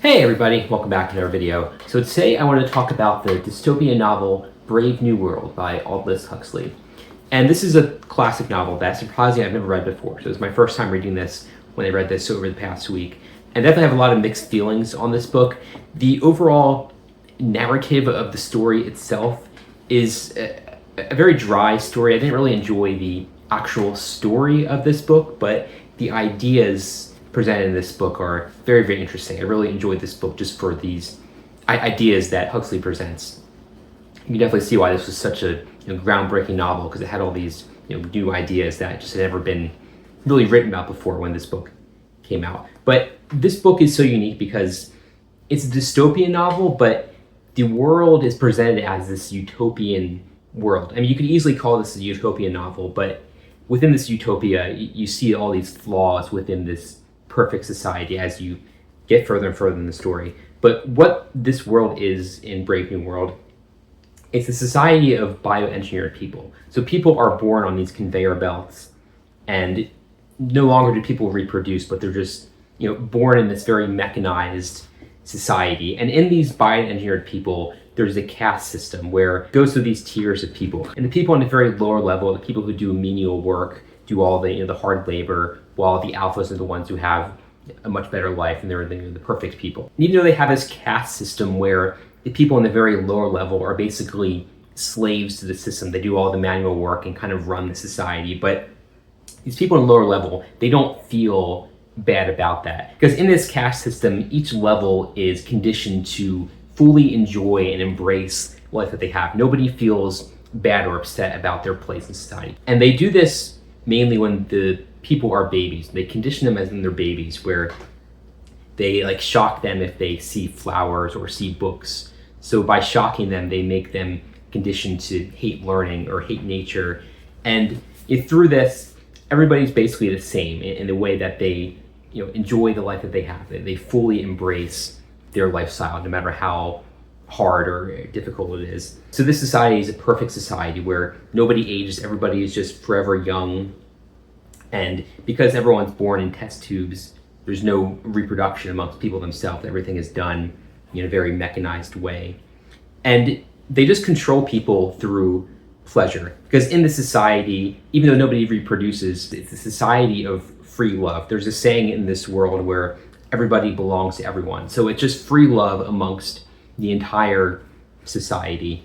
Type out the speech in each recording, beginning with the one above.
Hey everybody, welcome back to another video. So today I wanted to talk about the dystopian novel Brave New World by Aldous Huxley. And this is a classic novel that surprisingly I've never read before. So it was my first time reading this when I read this over the past week. And definitely have a lot of mixed feelings on this book. The overall narrative of the story itself is a very dry story. I didn't really enjoy the actual story of this book, but the ideas presented in this book are very, very interesting. I really enjoyed this book just for these ideas that Huxley presents. You can definitely see why this was such a groundbreaking novel, because it had all these new ideas that just had never been really written about before when this book came out. But this book is so unique because it's a dystopian novel, but the world is presented as this utopian world. I mean, you could easily call this a utopian novel, but within this utopia, you see all these flaws within this perfect society as you get further and further in the story. But what this world is in Brave New World, it's a society of bioengineered people. So people are born on these conveyor belts, and no longer do people reproduce, but they're just born in this very mechanized society. And in these bioengineered people, there's a caste system where it goes through these tiers of people. And the people on the very lower level, the people who do menial work, do all the hard labor, while the alphas are the ones who have a much better life, and they're the perfect people. And even though they have this caste system where the people in the very lower level are basically slaves to the system, they do all the manual work and kind of run the society, but these people in the lower level, they don't feel bad about that. Because in this caste system, each level is conditioned to fully enjoy and embrace life that they have. Nobody feels bad or upset about their place in society. And they do this mainly when the people are babies. They condition them as in they're babies, where they shock them if they see flowers or see books. So by shocking them, they make them conditioned to hate learning or hate nature. And through this, everybody's basically the same in the way that they enjoy the life that they have. They fully embrace their lifestyle, no matter how hard or difficult it is. So this society is a perfect society where nobody ages, everybody is just forever young. And because everyone's born in test tubes, there's no reproduction amongst people themselves. Everything is done in a very mechanized way. And they just control people through pleasure. Because in this society, even though nobody reproduces, it's a society of free love. There's a saying in this world where everybody belongs to everyone. So it's just free love amongst the entire society.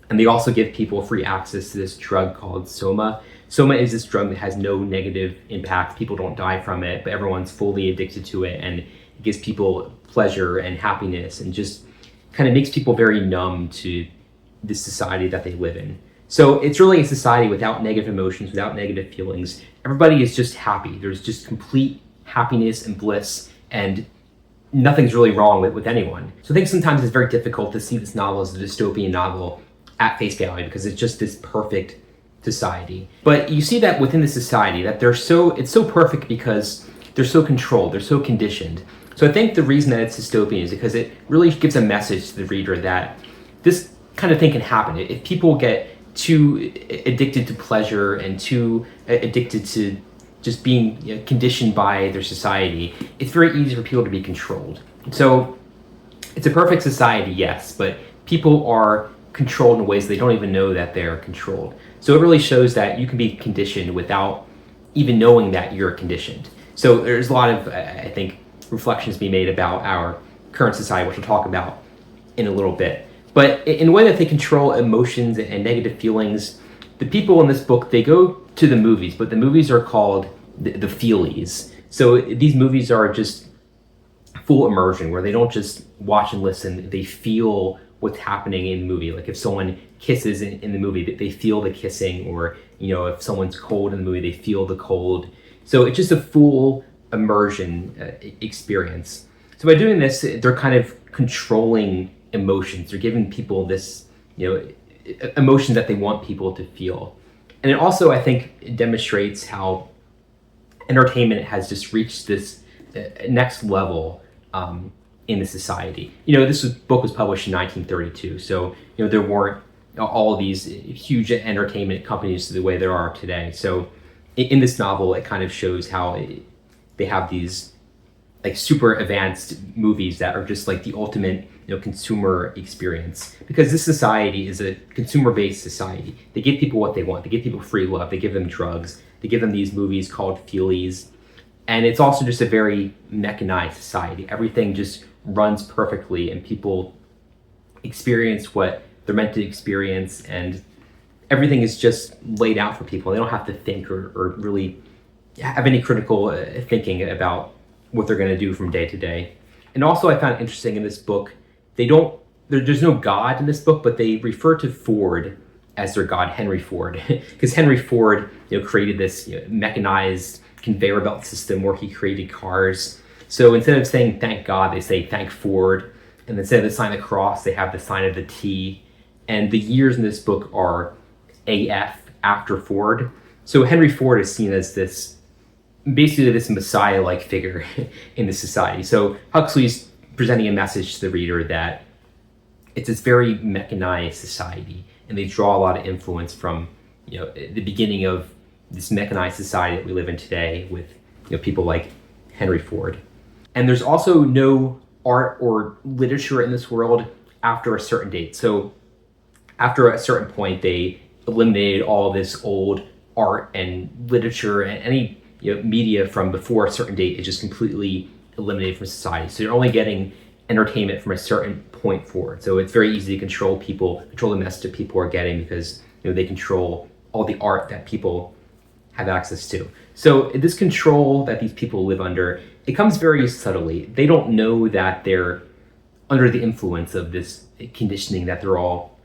And they also give people free access to this drug called Soma. Soma is this drug that has no negative impact. People don't die from it, but everyone's fully addicted to it, and it gives people pleasure and happiness and just kind of makes people very numb to this society that they live in. So it's really a society without negative emotions, without negative feelings. Everybody is just happy. There's just complete happiness and bliss, and nothing's really wrong with anyone. So I think sometimes it's very difficult to see this novel as a dystopian novel at face value, because it's just this perfect society. But you see that within the society that it's so perfect because they're so controlled, they're so conditioned. So I think the reason that it's dystopian is because it really gives a message to the reader that this kind of thing can happen. If people get too addicted to pleasure and too addicted to just being conditioned by their society, it's very easy for people to be controlled. So it's a perfect society, yes, but people are controlled in ways they don't even know that they're controlled. So it really shows that you can be conditioned without even knowing that you're conditioned. So there's a lot of, I think, reflections to be made about our current society, which we'll talk about in a little bit. But in the way that they control emotions and negative feelings, the people in this book, they go to the movies, but the movies are called the feelies. So these movies are just full immersion, where they don't just watch and listen, they feel what's happening in the movie. Like if someone kisses in the movie, they feel the kissing, or if someone's cold in the movie, they feel the cold. So it's just a full immersion experience. So by doing this, they're kind of controlling emotions. They're giving people this emotion that they want people to feel. And it also, I think, demonstrates how entertainment has just reached this next level in the society. This book was published in 1932, so there weren't all of these huge entertainment companies the way there are today. So in this novel, it kind of shows how they have these like super advanced movies that are just like the ultimate consumer experience, because this society is a consumer-based society. They give people what they want. They give people free love. They give them drugs. They give them these movies called feelies. And it's also just a very mechanized society. Everything just runs perfectly, and people experience what they're meant to experience, and everything is just laid out for people. They don't have to think or really have any critical thinking about what they're going to do from day to day. And also, I found it interesting in this book, there's no God in this book, but they refer to Ford as their God, Henry Ford, because Henry Ford, created this mechanized conveyor belt system where he created cars. So instead of saying thank God, they say thank Ford, and instead of the sign of the cross, they have the sign of the T. And the years in this book are AF, after Ford. So Henry Ford is seen as basically this messiah-like figure in the society. So Huxley's presenting a message to the reader that it's this very mechanized society, and they draw a lot of influence from the beginning of this mechanized society that we live in today with people like Henry Ford. And there's also no art or literature in this world after a certain date. So after a certain point, they eliminated all this old art and literature, and any media from before a certain date is just completely eliminated from society. So you're only getting entertainment from a certain point forward. So it's very easy to control the message that people are getting, because they control all the art that people have access to. So this control that these people live under, it comes very subtly. They don't know that they're under the influence of this conditioning that they're all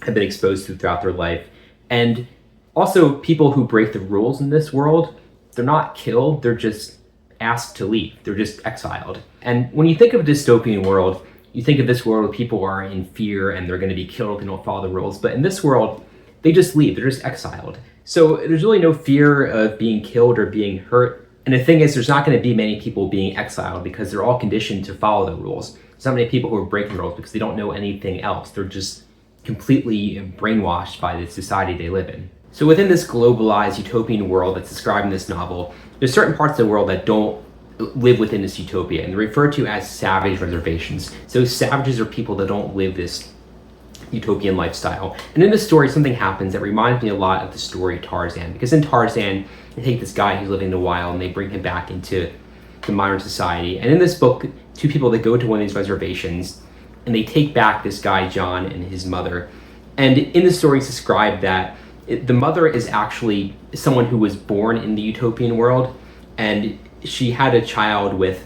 have been exposed to throughout their life. And also, people who break the rules in this world, they're not killed, they're just asked to leave. They're just exiled. And when you think of a dystopian world, you think of this world where people are in fear and they're going to be killed if they don't follow the rules. But in this world, they just leave. They're just exiled. So there's really no fear of being killed or being hurt. And the thing is, there's not going to be many people being exiled, because they're all conditioned to follow the rules. There's not many people who are breaking the rules because they don't know anything else. They're just completely brainwashed by the society they live in. So within this globalized utopian world that's described in this novel, there's certain parts of the world that don't live within this utopia, and they're referred to as savage reservations. So savages are people that don't live this utopian lifestyle. And in this story, something happens that reminds me a lot of the story Tarzan, because in Tarzan, they take this guy who's living in the wild and they bring him back into the modern society. And in this book, two people that go to one of these reservations, and they take back this guy, John, and his mother. And in the story, it's described that the mother is actually someone who was born in the utopian world, and she had a child with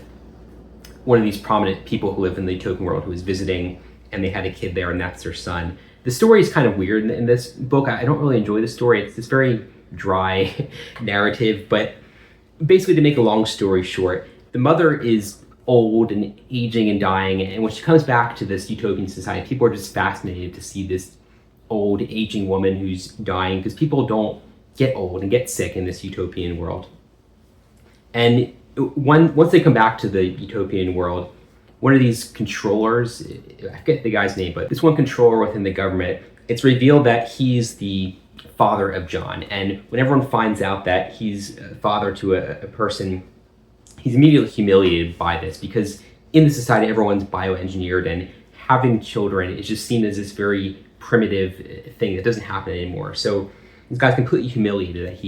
one of these prominent people who live in the utopian world who was visiting, and they had a kid there, and that's their son. The story is kind of weird in this book. I don't really enjoy the story. It's this very dry narrative, but basically, to make a long story short, the mother is old and aging and dying, and when she comes back to this utopian society, people are just fascinated to see this old aging woman who's dying, because people don't get old and get sick in this utopian world. And once they come back to the utopian world, one of these controllers, I forget the guy's name, but this one controller within the government, it's revealed that he's the father of John. And when everyone finds out that he's a father to a person, he's immediately humiliated by this, because in the society, everyone's bioengineered, and having children is just seen as this very primitive thing that doesn't happen anymore. So this guy's completely humiliated that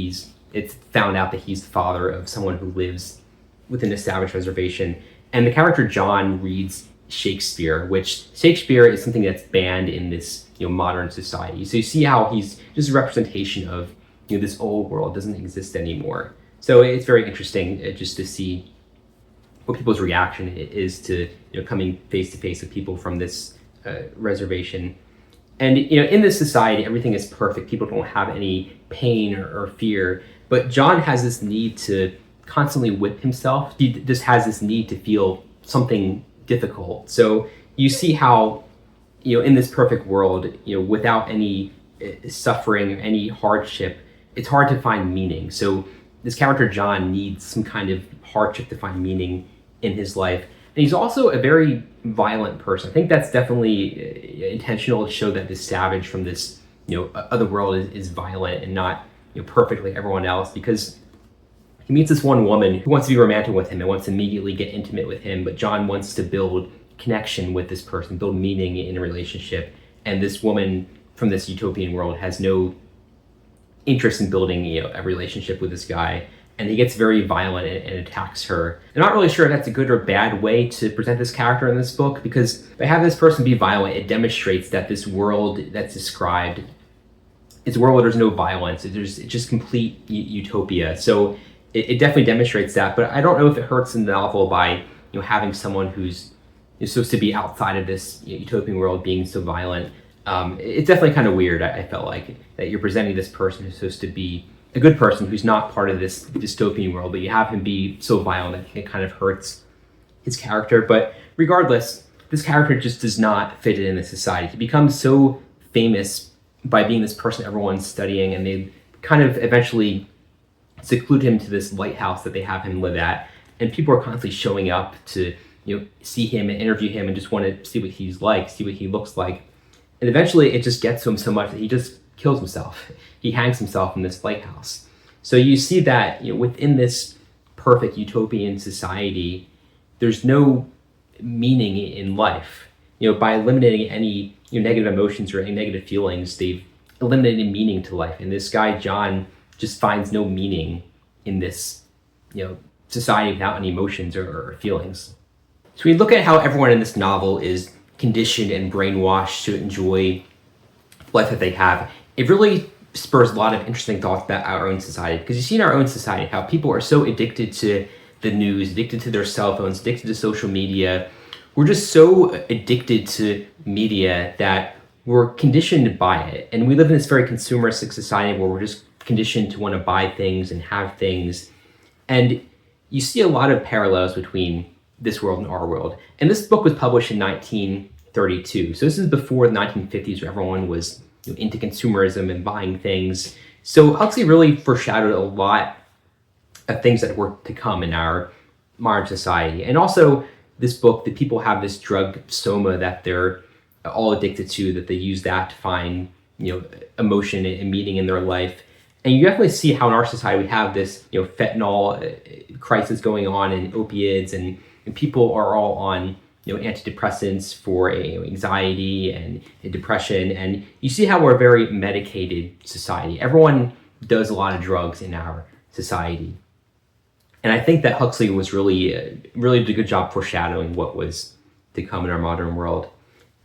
it's found out that he's the father of someone who lives within a savage reservation. And the character John reads Shakespeare, which Shakespeare is something that's banned in this modern society. So you see how he's just a representation of this old world doesn't exist anymore. So it's very interesting just to see what people's reaction is to coming face to face with people from this reservation. And in this society, everything is perfect. People don't have any pain or fear. But John has this need to constantly whip himself. He just has this need to feel something difficult. So you see how in this perfect world, without any suffering or any hardship, it's hard to find meaning. So this character John needs some kind of hardship to find meaning in his life. And he's also a very violent person. I think that's definitely intentional to show that this savage from this other world is violent and not perfect like everyone else, because He meets this one woman who wants to be romantic with him and wants to immediately get intimate with him, but John wants to build connection with this person, build meaning in a relationship. And this woman from this utopian world has no interest in building, a relationship with this guy. And he gets very violent and attacks her. I'm not really sure if that's a good or bad way to present this character in this book, because by having this person be violent, it demonstrates that this world that's described is a world where there's no violence. It's just complete utopia. So it definitely demonstrates that. But I don't know if it hurts in the novel by having someone who's supposed to be outside of this utopian world being so violent. It's definitely kind of weird. I felt like that you're presenting this person who's supposed to be a good person who's not part of this dystopian world, but you have him be so violent that it kind of hurts his character. But regardless, this character just does not fit in the society. He becomes so famous by being this person everyone's studying, and they kind of eventually seclude him to this lighthouse that they have him live at. And people are constantly showing up to see him and interview him and just want to see what he's like, see what he looks like. And eventually it just gets to him so much that he just kills himself. He hangs himself in this lighthouse. So you see that within this perfect utopian society, there's no meaning in life. By eliminating any negative emotions or any negative feelings, they've eliminated meaning to life. And this guy John just finds no meaning in this society without any emotions or feelings. So we look at how everyone in this novel is conditioned and brainwashed to enjoy life that they have. It really spurs a lot of interesting thoughts about our own society, because you see in our own society how people are so addicted to the news, addicted to their cell phones, addicted to social media. We're just so addicted to media that we're conditioned by it. And we live in this very consumeristic society where we're just conditioned to want to buy things and have things. And you see a lot of parallels between this world and our world. And this book was published in 1932. So this is before the 1950s, where everyone was into consumerism and buying things. So Huxley really foreshadowed a lot of things that were to come in our modern society. And also this book, the people have this drug soma that they're all addicted to, that they use that to find emotion and meaning in their life. And you definitely see how in our society we have this fentanyl crisis going on, and opiates, and people are all on antidepressants for anxiety and depression. And you see how we're a very medicated society. Everyone does a lot of drugs in our society. And I think that Huxley was really did a good job foreshadowing what was to come in our modern world.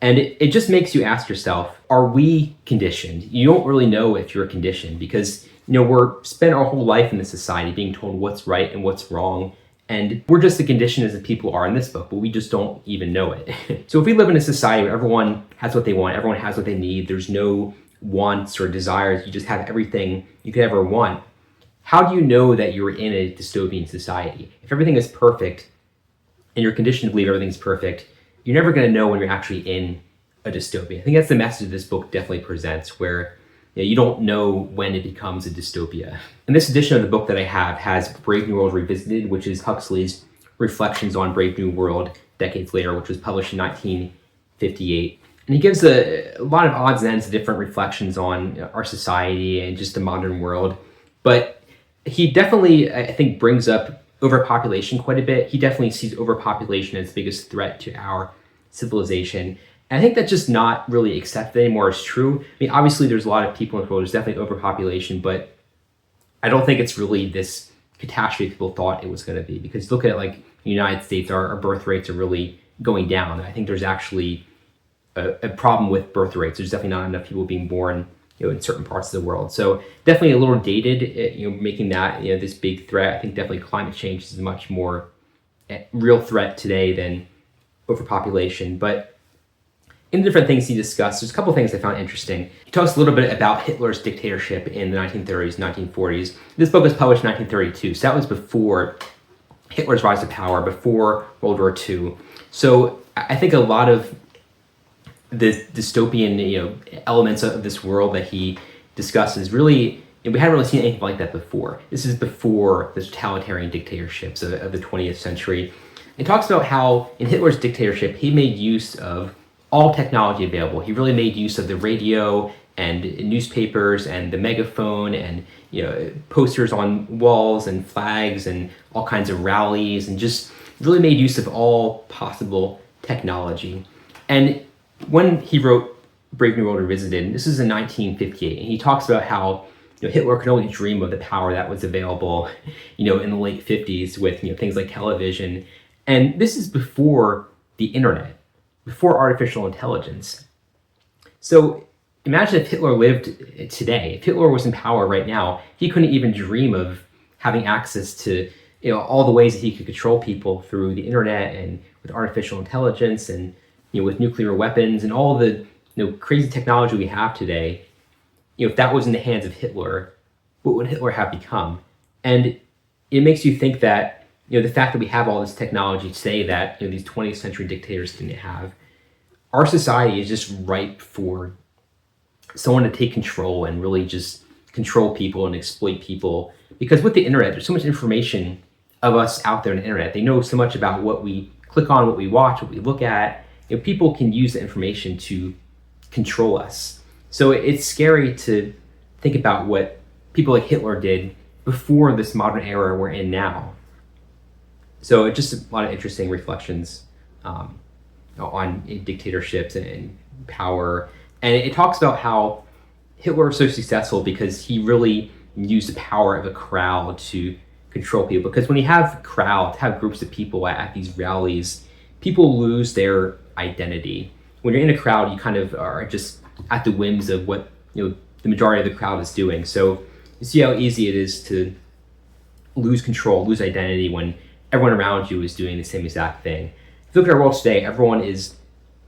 And it just makes you ask yourself, are we conditioned? You don't really know if you're conditioned, because we're spent our whole life in this society being told what's right and what's wrong. And we're just as conditioned as the people are in this book, but we just don't even know it. So if we live in a society where everyone has what they want, everyone has what they need, there's no wants or desires, you just have everything you could ever want, how do you know that you're in a dystopian society? If everything is perfect and you're conditioned to believe everything's perfect, you're never going to know when you're actually in a dystopia. I think that's the message this book definitely presents, where you don't know when it becomes a dystopia. And this edition of the book that I have has Brave New World Revisited, which is Huxley's reflections on Brave New World decades later, which was published in 1958. And he gives a lot of odds and ends of different reflections on our society and just the modern world. But he definitely, I think, brings up overpopulation quite a bit. He definitely sees overpopulation as the biggest threat to our civilization. And I think that's just not really accepted anymore as true. I mean, obviously there's a lot of people in the world, there's definitely overpopulation, but I don't think it's really this catastrophe people thought it was going to be. Because look at like the United States, our birth rates are really going down. I think there's actually a problem with birth rates. There's definitely not enough people being born in certain parts of the world. So definitely a little dated, making that this big threat. I think definitely climate change is a much more real threat today than overpopulation. But in the different things he discussed, there's a couple of things I found interesting. He talks a little bit about Hitler's dictatorship in the 1930s, 1940s. This book was published in 1932, so that was before Hitler's rise to power, before World War II. So I think a lot of the dystopian elements of this world that he discusses really, we hadn't really seen anything like that before. This is before the totalitarian dictatorships of the 20th century. It talks about how in Hitler's dictatorship, he made use of all technology available. He really made use of the radio and newspapers and the megaphone and posters on walls and flags and all kinds of rallies, and just really made use of all possible technology. And when he wrote Brave New World Revisited, this is in 1958, and he talks about how Hitler could only dream of the power that was available in the late 50s with things like television. And this is before the internet, before artificial intelligence. So imagine if Hitler lived today. If Hitler was in power right now, he couldn't even dream of having access to all the ways that he could control people through the internet and with artificial intelligence and with nuclear weapons and all the crazy technology we have today. If that was in the hands of Hitler, what would Hitler have become? And it makes you think that the fact that we have all this technology today that these 20th century dictators didn't have, our society is just ripe for someone to take control and really just control people and exploit people. Because with the internet, there's so much information of us out there on the internet. They know so much about what we click on, what we watch, what we look at. People can use the information to control us. So it's scary to think about what people like Hitler did before this modern era we're in now. So it's just a lot of interesting reflections on dictatorships and power. And it talks about how Hitler was so successful because he really used the power of a crowd to control people. Because when you have crowds, have groups of people at these rallies, people lose their identity. When you're in a crowd, you kind of are just at the whims of what the majority of the crowd is doing. So you see how easy it is to lose control, lose identity when everyone around you is doing the same exact thing. If you look at our world today, everyone is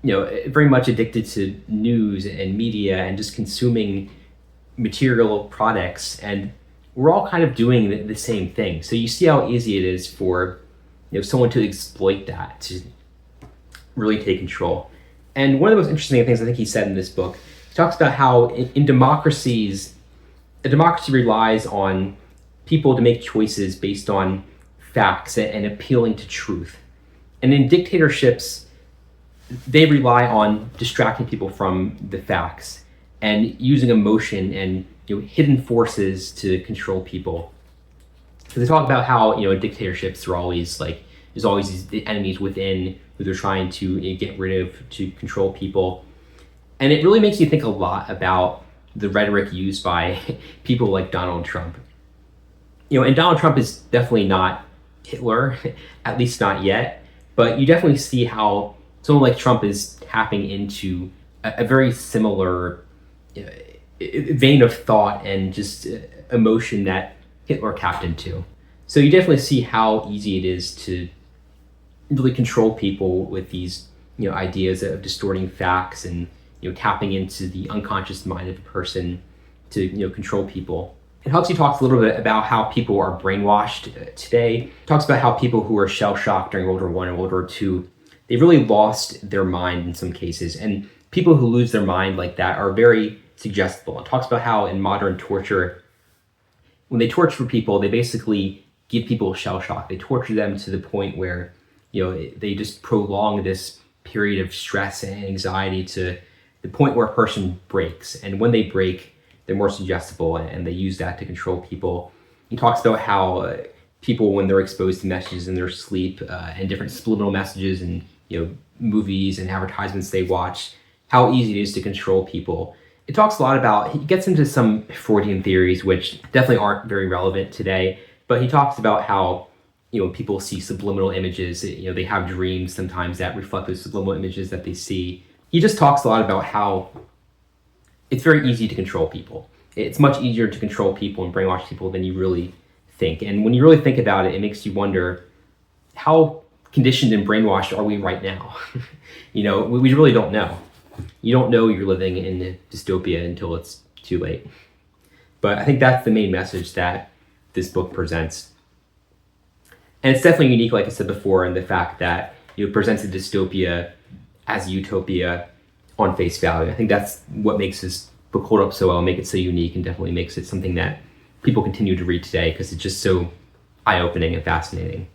very much addicted to news and media and just consuming material products, and we're all kind of doing the same thing. So you see how easy it is for someone to exploit that, to really take control. And one of the most interesting things I think he said in this book, he talks about how in democracies, a democracy relies on people to make choices based on facts and appealing to truth. And in dictatorships, they rely on distracting people from the facts and using emotion and hidden forces to control people. So they talk about how in dictatorships are always there's always these enemies within who they're trying to get rid of to control people. And it really makes you think a lot about the rhetoric used by people like Donald Trump. And Donald Trump is definitely not Hitler, at least not yet, but you definitely see how someone like Trump is tapping into a very similar vein of thought and just emotion that Hitler tapped into. So you definitely see how easy it is to really control people with these ideas of distorting facts and tapping into the unconscious mind of a person to control people. And Huxley talks a little bit about how people are brainwashed today. Talks about how people who were shell-shocked during World War I and World War II, they really lost their mind in some cases. And people who lose their mind like that are very suggestible. It talks about how in modern torture, when they torture people, they basically give people shell shock. They torture them to the point where they just prolong this period of stress and anxiety to the point where a person breaks. And when they break, they're more suggestible, and they use that to control people. He talks about how people, when they're exposed to messages in their sleep and different subliminal messages and movies and advertisements they watch, how easy it is to control people. It talks a lot about, he gets into some Freudian theories, which definitely aren't very relevant today, but he talks about how people see subliminal images, they have dreams sometimes that reflect those subliminal images that they see. He just talks a lot about how it's very easy to control people. It's much easier to control people and brainwash people than you really think. And when you really think about it, it makes you wonder, how conditioned and brainwashed are we right now? We really don't know. You don't know you're living in a dystopia until it's too late. But I think that's the main message that this book presents. And it's definitely unique, like I said before, in the fact that it presents a dystopia as a utopia on face value. I think that's what makes this book hold up so well, make it so unique, and definitely makes it something that people continue to read today because it's just so eye-opening and fascinating.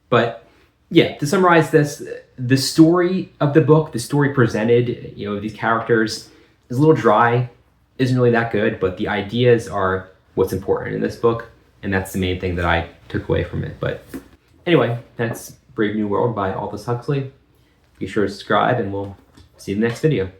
But yeah, to summarize this, the story of the book, the story presented, these characters, is a little dry. isn't really that good, but the ideas are what's important in this book, and that's the main thing that I took away from it. But anyway, that's Brave New World by Aldous Huxley. Be sure to subscribe, and we'll see you in the next video.